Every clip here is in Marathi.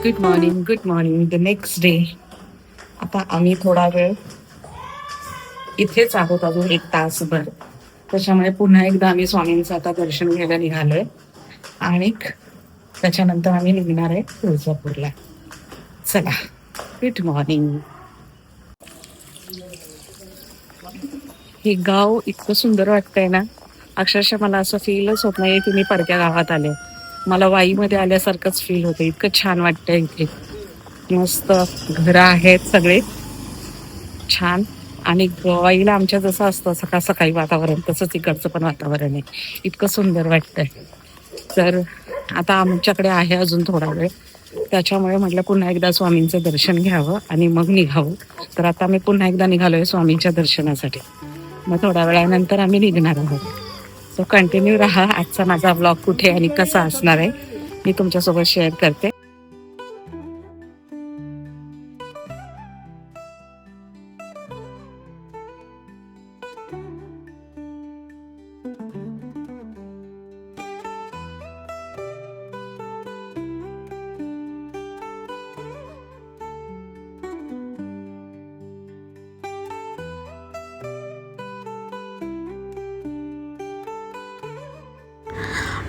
Good morning the next day. आता आम्ही थोडा वेळ इथेच आहोत, अजून एक तासभर. त्याच्यामुळे पुन्हा एकदा आम्ही स्वामींचं आता दर्शन घ्यायला निघालोय आणि त्याच्यानंतर आम्ही निघणार आहे तुळजापूरला. चला, गुड मॉर्निंग. हे गाव इतकं सुंदर वाटतंय ना, अक्षरशः मला असं फीलच होत नाही की मी परक्या गावात आले. मला वाईमध्ये आल्यासारखंच फील होतं. इतकं छान वाटतंय इथे. मस्त घरं आहेत सगळे छान. आणि वाईला आमच्या जसं असतं सकाळ सकाळी वातावरण, तसंच इकडचं पण वातावरण आहे. इतकं सुंदर वाटतंय. तर आता आमच्याकडे आहे अजून थोडा वेळ, त्याच्यामुळे म्हटलं पुन्हा एकदा स्वामींचं दर्शन घ्यावं आणि मग निघावं. तर आता मी पुन्हा एकदा निघालोय स्वामींच्या दर्शनासाठी. मग थोड्या वेळानंतर आम्ही निघणार आहोत. सो कंटिन्यू राहा. आजचा माझा ब्लॉग कुठे आणि कसा असणार आहे मी तुमच्यासोबत शेअर करते.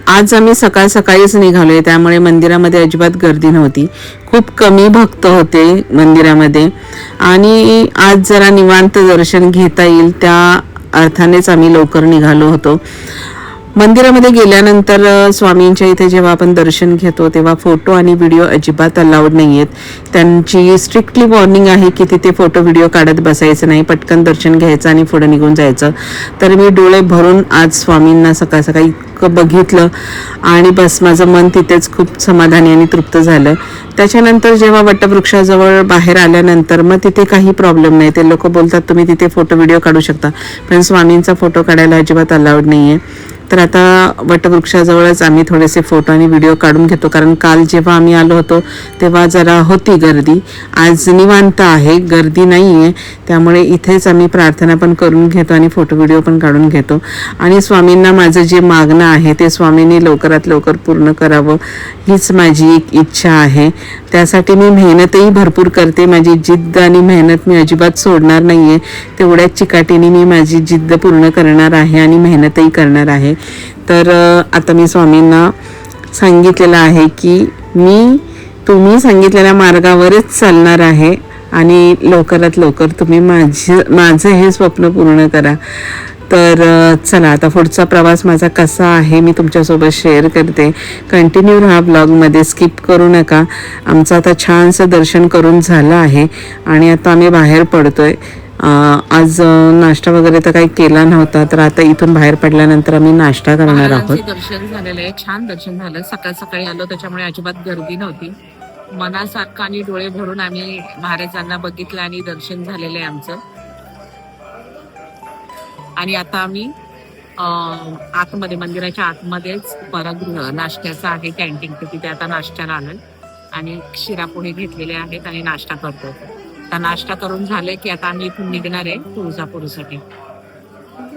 आज आम्ही सकाळ सकाळीच निघालोय, त्यामुळे मंदिरामध्ये अजिबात गर्दी नव्हती. खूप कमी भक्त होते मंदिरामध्ये आणि आज जरा निवांत दर्शन घेता येईल त्या अर्थानेच आम्ही लवकर निघालो होतो. मंदिरामध्ये गेल्यानंतर स्वामींच्या इथे जेव्हा आपण दर्शन घेतो तेव्हा फोटो आणि व्हिडिओ अजिबात अलाउड नाही आहेत. त्यांची स्ट्रिक्टली वॉर्निंग आहे की तिथे फोटो व्हिडिओ काढत बसायचं नाही, पटकन दर्शन घ्यायचं आणि पुढे निघून जायचं. तर मी डोळे भरून आज स्वामींना सकाळ सकाळी इतकं बघितलं आणि बस माझं मन तिथेच खूप समाधानी आणि तृप्त झालं. त्याच्यानंतर जेव्हा वटवृक्षाजवळ बाहेर आल्यानंतर मग तिथे काही प्रॉब्लेम नाही. ते लोक बोलतात तुम्ही तिथे फोटो व्हिडिओ काढू शकता, पण स्वामींचा फोटो काढायला अजिबात अलाउड नाही आहे. तर आता वटवृक्षाजवळच आम्ही थोडेसे फोटो आणि व्हिडिओ काढून घेतो, कारण काल जेव्हा आम्ही आलो होतो तेव्हा जरा होती गर्दी. आज निवांत आहे, गर्दी नाही आहे. त्यामुळे इथेच आम्ही प्रार्थना पण करून घेतो आणि फोटो व्हिडिओ पण काढून घेतो. आणि स्वामींना माझं जे मागणं आहे ते स्वामींनी लवकरात लवकर पूर्ण करावं हीच माझी एक इच्छा आहे. त्यासाठी मी मेहनतही भरपूर करते. माझी जिद्द आणि मेहनत मी अजिबात सोडणार नाही आहे. तेवढ्याच चिकाटीने मी माझी जिद्द पूर्ण करणार आहे आणि मेहनतही करणार आहे. तर आता मी स्वामींना सांगितलेलं आहे की तुम्ही सांगितलेल्या मार्गावरच चालणार आहे आणि लवकरात लवकर तुम्ही माझं हे स्वप्न पूर्ण करा. तर चला, आता पुढचा प्रवास माझा कसा आहे मी तुमच्यासोबत शेअर करते. कंटिन्यू राहा ब्लॉगमध्ये, स्किप करू नका. आमचं आता छानसं दर्शन करून झालं आहे आणि आता आम्ही बाहेर पडतोय. आज नाश्ता वगैरे तर काही केला नव्हता, तर आता इथून बाहेर पडल्यानंतर आम्ही नाश्ता करणार आहोत. दर्शन झालेलं आहे, छान दर्शन झालं. सकाळ सकाळी आलो त्याच्यामुळे अजिबात गर्दी नव्हती. मनासारखं आणि डोळे भरून आम्ही महाराजांना बघितलं आणि दर्शन झालेलं आहे आमचं. आणि आता आम्ही आतमध्ये मंदिराच्या आतमध्येच परागृह नाश्त्याचं आहे कॅन्टीन, तिथे आता नाश्त्याला आलोय आणि शिरापोहे घेतलेले आहेत आणि नाश्ता करतो. आता नाश्ता करून झाले की आता आम्ही इथून निघणार आहे तुळजापूरसाठी.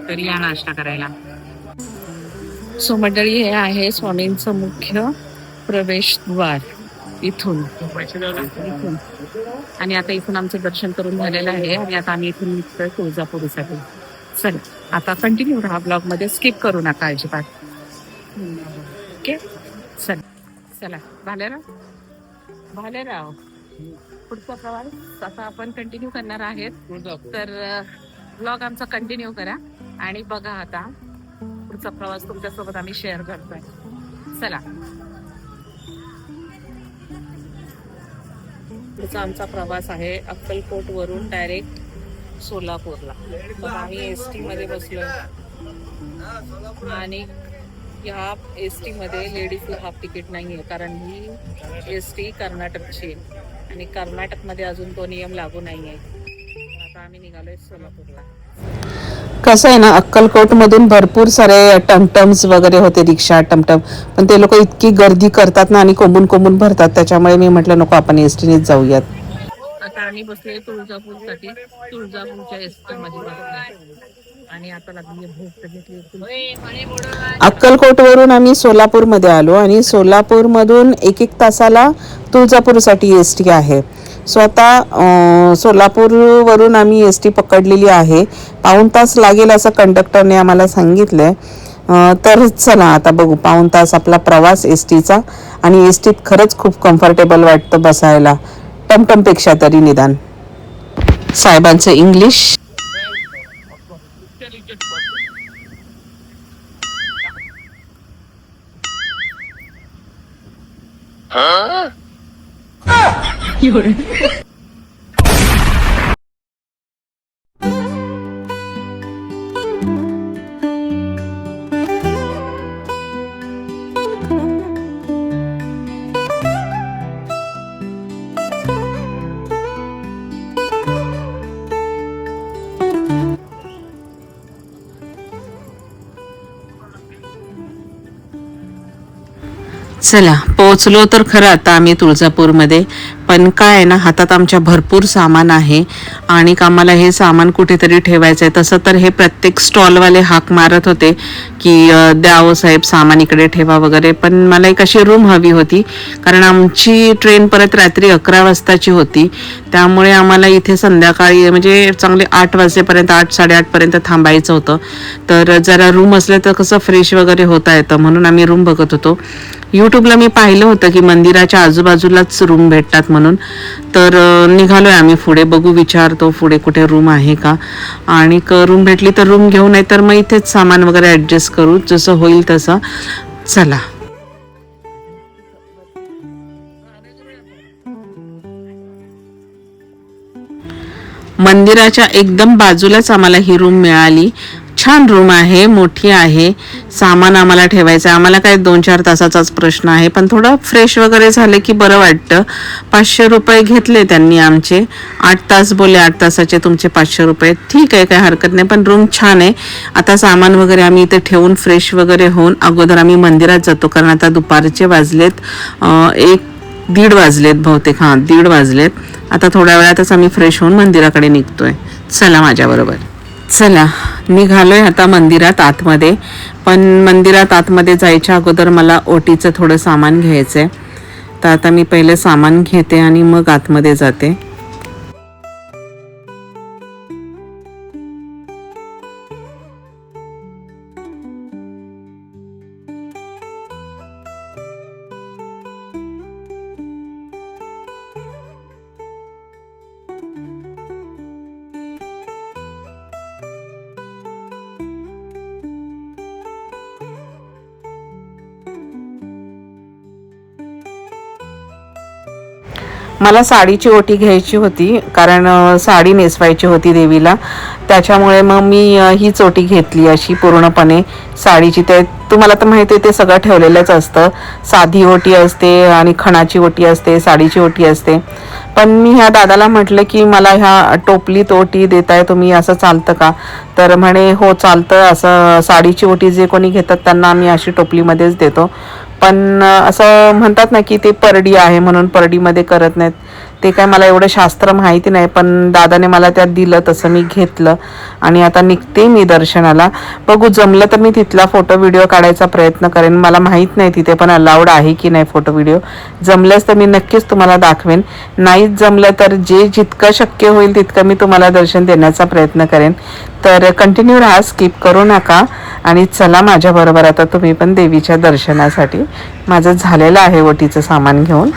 तर या नाश्ता करायला. सो मंडळी, हे आहे स्वामींचं मुख्य प्रवेशद्वार इथून. आणि आता इथून आमचं दर्शन करून झालेलं आहे आणि आता आम्ही इथून निघतोय तुळजापूरसाठी. चल, आता कंटिन्यू राहा ब्लॉग मध्ये, स्किप करू नका अजिबात. ओके, चल चला, भालेराव पुढचा प्रवास आता आपण कंटिन्यू करणार आहेत. तर ब्लॉग आमचा कंटिन्यू करा आणि बघा आता पुढचा प्रवास तुमच्यासोबत आम्ही शेअर करतोय. चला, पुढचा आमचा प्रवास आहे अक्कलकोट वरून डायरेक्ट सोलापूरला. तर आम्ही एसटी मध्ये बसलोय आणि या एसटी मध्ये लेडीजला हाफ तिकीट नाहीये, कारण ही एसटी कर्नाटकची आहे आणि कर्नाटकमध्ये अजून तो नियम लागू नाहीये. आता आम्ही निघालोय सोलापूरला. कसं आहे ना, अक्कलकोट मधून भरपूर सारे टमटम्स वगैरे होते, रिक्षा टमटम, पण ते लोक इतकी गर्दी करतात ना आणि कोंबून भरतात. त्याच्यामुळे मी म्हटलं नको, आपण एसटीनेच जाऊयात. आता आम्ही बसलोय तुळजापूरसाठी. तुळजापूरच्या एसटी मध्ये बसलोय आणि आता लागली भूक तर घेतली. अक्कलकोटवरून आम्ही सोलापूरमध्ये आलो आणि सोलापूरमधून 1-1 तासाला तुळजापूरसाठी एस टी आहे. सो आता सोलापूरवरून आम्ही एस टी पकडलेली आहे. पाऊण तास लागेल असं कंडक्टरने आम्हाला सांगितलं आहे. तर चला आता बघू, पाऊण तास आपला प्रवास एस टीचा. आणि एस टीत खरंच खूप कम्फर्टेबल वाटतं बसायला, टमटमपेक्षा तरी निदान. साहेबांचं इंग्लिश. चला पोहोचलो तर खरं आता आम्ही तुळजापूरमध्ये. पण काय आहे ना, हातात आमच्या भरपूर सामान आहे आणि आम्हाला हे सामान कुठेतरी ठेवायचं आहे. तसं तर हे प्रत्येक स्टॉलवाले हाक मारत होते की द्या हो साहेब सामान इकडे ठेवा वगैरे. पण मला एक अशी रूम हवी होती, कारण आमची ट्रेन परत रात्री 11 वाजताची होती. त्यामुळे आम्हाला इथे संध्याकाळी म्हणजे चांगले 8 वाजेपर्यंत, 8-8:30 पर्यंत थांबायचं होतं. तर जरा रूम असले तर कसं फ्रेश वगैरे होता येतं, म्हणून आम्ही रूम बघत होतो. यूट्यूबला मी पाहिलं होतं की मंदिराच्या आजूबाजूलाच रूम भेटतात म्हणून. तर निघालोय आम्ही पुढे, बघू विचारतो पुढे कुठे रूम आहे का. आणि रूम भेटली तर रूम घेऊ, नाही तर मग इथेच सामान वगैरे ॲडजस्ट करू, जसं होईल तसं. चला. मंदिराच्या एकदम बाजूलाच आम्हाला ही रूम मिळाली. छान रूम आहे, मोठी आहे. सामान आम्हाला ठेवायचं आहे. आम्हाला काय 2-4 तासाचाच प्रश्न आहे, पण थोडं फ्रेश वगैरे झाले की बरं वाटतं. 500 रुपये घेतले त्यांनी आमचे. 8 तास बोलले, 8 तासाचे तुमचे 500 रुपये. ठीक आहे, काय हरकत नाही, पण रूम छान आहे. आता सामान वगैरे आम्ही इथे ठेवून फ्रेश वगैरे होऊन अगोदर आम्ही मंदिरात जातो, कारण आता दुपारचे वाजलेत 1-1:30 वाजलेत बहुतेक. 1:30 वाजलेत. आता थोड्या वेळातच आम्ही फ्रेश होऊन मंदिराकडे निघतोय. चला माझ्याबरोबर. चला निघालोय आता मंदिरात आतमध्ये. पण मंदिरात आतमध्ये जायच्या अगोदर मला ओटीचं थोडं सामान घ्यायचं आहे. तर आता मी पहिले सामान घेते आणि मग आतमध्ये जाते. मला साडीची ओटी घ्यायची होती, कारण साडी नेसवायची होती देवीला. त्याच्यामुळे मग मी हीच ओटी घेतली अशी पूर्णपणे साडीची. ते तुम्हाला तर माहिती आहे, ते सगळं ठेवलेलंच असतं. साधी ओटी असते आणि खणाची ओटी असते, साडीची ओटी असते. पण मी ह्या दादाला म्हटलं की मला ह्या टोपलीत ओटी देताय तुम्ही, असं चालतं का? तर म्हणे हो चालतं. असं साडीची ओटी जे कोणी घेतात त्यांना आम्ही अशी टोपलीमध्येच देतो. पण असं म्हणतात ना की ते परडी आहे म्हणून परडीमध्ये करत नाहीत. ते काय मला एवढं शास्त्र माहिती नाही, पण दादाने मला त्यात दिलं तसं मी घेतलं. आणि आता निघते मी दर्शनाला. बघू, जमलं तर मी तिथला फोटो व्हिडिओ काढायचा प्रयत्न करेन. मला माहीत नाही तिथे पण अलाउड आहे की नाही फोटो व्हिडिओ. जमलंच तर मी नक्कीच तुम्हाला दाखवेन. नाहीच जमलं तर जितकं शक्य होईल तितकं मी तुम्हाला दर्शन देण्याचा प्रयत्न करेन. तर कंटिन्यू राहा, स्किप करू नका. आणि चला माझ्याबरोबर आता तुम्ही पण देवीच्या दर्शनासाठी. माझं झालेलं आहे ओटीचं सामान घेऊन.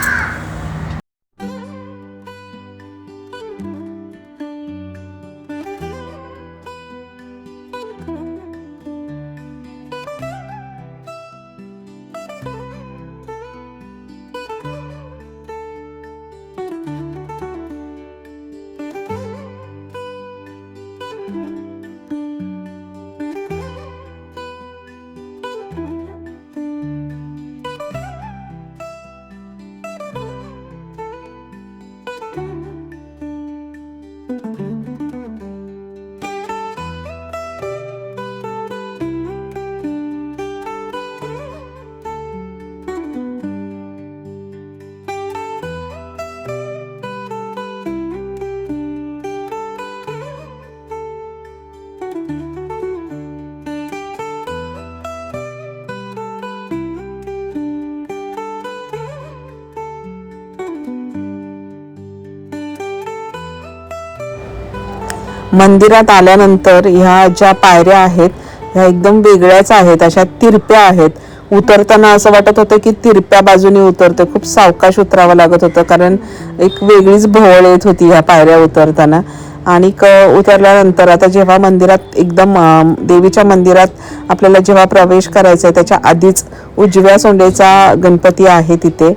मंदिरात आल्यानंतर ह्या ज्या पायऱ्या आहेत ह्या एकदम वेगळ्याच आहेत, अशा तिरप्या आहेत. उतरताना असं वाटत होतं की तिरप्या बाजूने उतरते, खूप सावकाश उतरावं लागत होतं कारण एक वेगळीच भोवळ येत होती ह्या पायऱ्या उतरताना. आणि उतरल्यानंतर आता जेव्हा मंदिरात एकदम देवीच्या मंदिरात आपल्याला जेव्हा प्रवेश करायचा आहे त्याच्या आधीच उजव्या सोंडेचा गणपती आहे तिथे,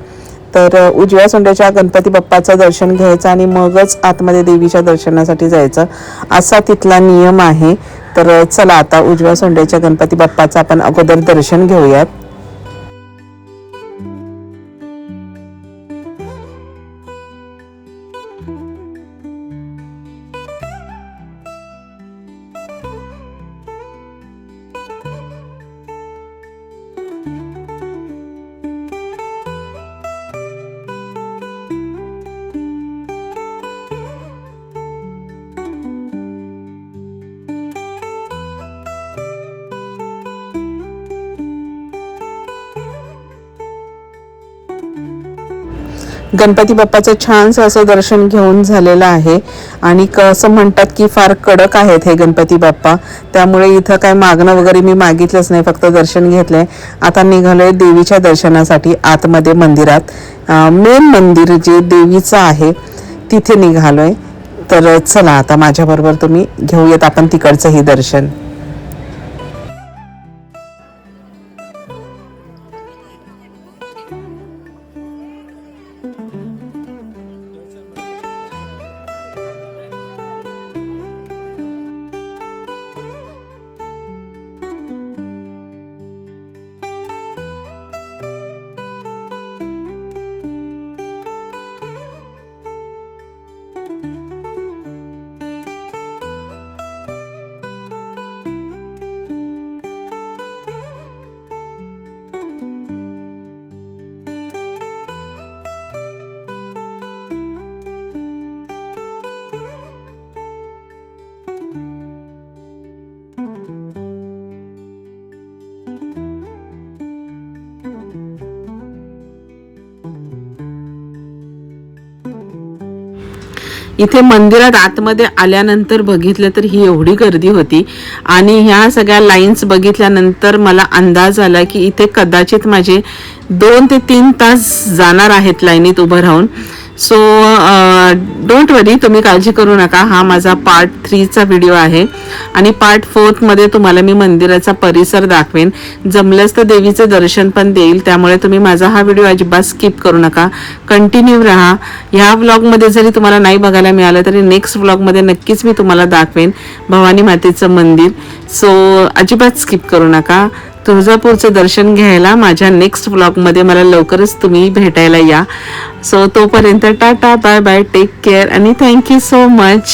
तर उजव्या सोंड्याच्या गणपती बाप्पाचं दर्शन घ्यायचं आणि मगच आतमध्ये देवीच्या दर्शनासाठी जायचं, असा तिथला नियम आहे. तर चला आता उजव्या सोंड्याच्या गणपती बाप्पाचं आपण अगोदर दर्शन घेऊयात. गणपती बाप्पाचं छानसं असं दर्शन घेऊन झालेलं आहे. आणि असं म्हणतात की फार कडक आहेत हे गणपती बाप्पा, त्यामुळे इथं काय मागणं वगैरे मी मागितलंच नाही, फक्त दर्शन घेतलंय. आता निघालोय देवीच्या दर्शनासाठी आतमध्ये मंदिरात. मेन मंदिर जे देवीचं आहे तिथे निघालोय. तर चला आता माझ्याबरोबर तुम्ही घेऊयात आपण तिकडचंही दर्शन. इथे मंदिरात आतमध्ये आल्यानंतर बघितलं तर ही एवढी गर्दी होती आणि ह्या सगळ्या लाईन्स बघितल्यानंतर मला अंदाज आला की इथे कदाचित माझे 2 ते 3 तास जाणार आहेत लाईनीत उभं राहून. सो डोंट वरी, तुम्ही काळजी करू नका. हा माझा पार्ट 3चा व्हिडिओ आहे आणि पार्ट 4 मध्ये तुम्हाला मी मंदिराचा परिसर दाखवेन, जमलंच तर देवीचं दर्शन पण देईल. त्यामुळे तुम्ही माझा हा व्हिडिओ अजिबात स्किप करू नका, कंटिन्यू राहा. ह्या व्लॉगमध्ये जरी तुम्हाला नाही बघायला मिळालं तरी नेक्स्ट व्लॉगमध्ये नक्कीच मी तुम्हाला दाखवेन भवानी मातेचं मंदिर. सो अजिबात स्किप करू नका. तुळजापूरचं दर्शन घ्यायला माझ्या नेक्स्ट व्लॉगमध्ये मला लवकरच तुम्ही भेटायला या. सो तोपर्यंत tata, bye bye, take care आणि थँक्यू सो मच.